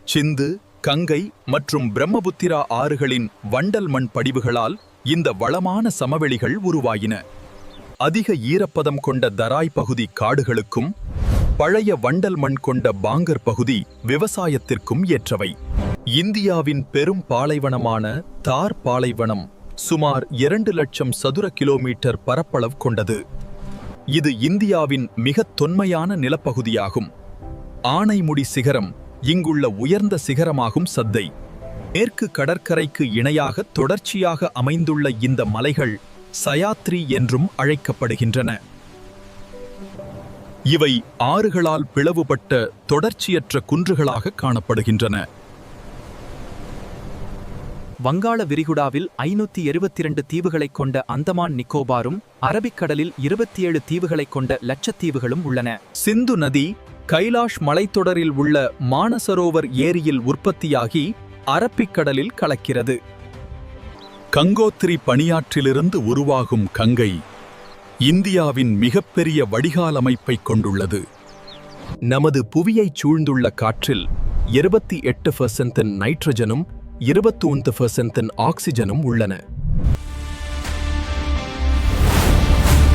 சிந்து, கங்கை மற்றும் பிரம்மபுத்திரா ஆறுகளின் வண்டல் மண் படிவுகளால் இந்த வளமான சமவெளிகள் உருவாயின. அதிக ஈரப்பதம் கொண்ட தராய் பகுதி காடுகளுக்கும் பழைய வண்டல் மண் கொண்ட பாங்கர் பகுதி விவசாயத்திற்கும் ஏற்றவை. இந்தியாவின் பெரும் பாலைவனமான தார் பாலைவனம் சுமார் 2 லட்சம் சதுர கிலோமீட்டர் பரப்பளவு கொண்டது. இது இந்தியாவின் மிகத் தொன்மையான நிலப்பகுதியாகும். ஆனைமுடி சிகரம் இங்குள்ள உயர்ந்த சிகரமாகும். சத்தை மேற்கு கடற்கரைக்கு இணையாக தொடர்ச்சியாக அமைந்துள்ள இந்த மலைகள் சயாத்ரி என்றும் அழைக்கப்படுகின்றன. இவை ஆறுகளால் பிளவுபட்ட தொடர்ச்சியற்ற குன்றுகளாக காணப்படுகின்றன. வங்காள விரிகுடாவில் 572 தீவுகளைக் கொண்ட அந்தமான் நிக்கோபாரும், அரபிக்கடலில் 27 தீவுகளைக் கொண்ட லட்சத்தீவுகளும் உள்ளன. சிந்து நதி கைலாஷ் மலைத்தொடரில் உள்ள மானசரோவர் ஏரியில் உற்பத்தியாகி அரபிக்கடலில் கலக்கிறது. கங்கோத்திரி பனியாற்றிலிருந்து உருவாகும் கங்கை இந்தியாவின் மிகப்பெரிய வடிகால் அமைப்பை கொண்டுள்ளது. நமது புவியைச் சூழ்ந்துள்ள காற்றில் 28% நைட்ரஜனும் 21% ஆக்சிஜனும் உள்ளன.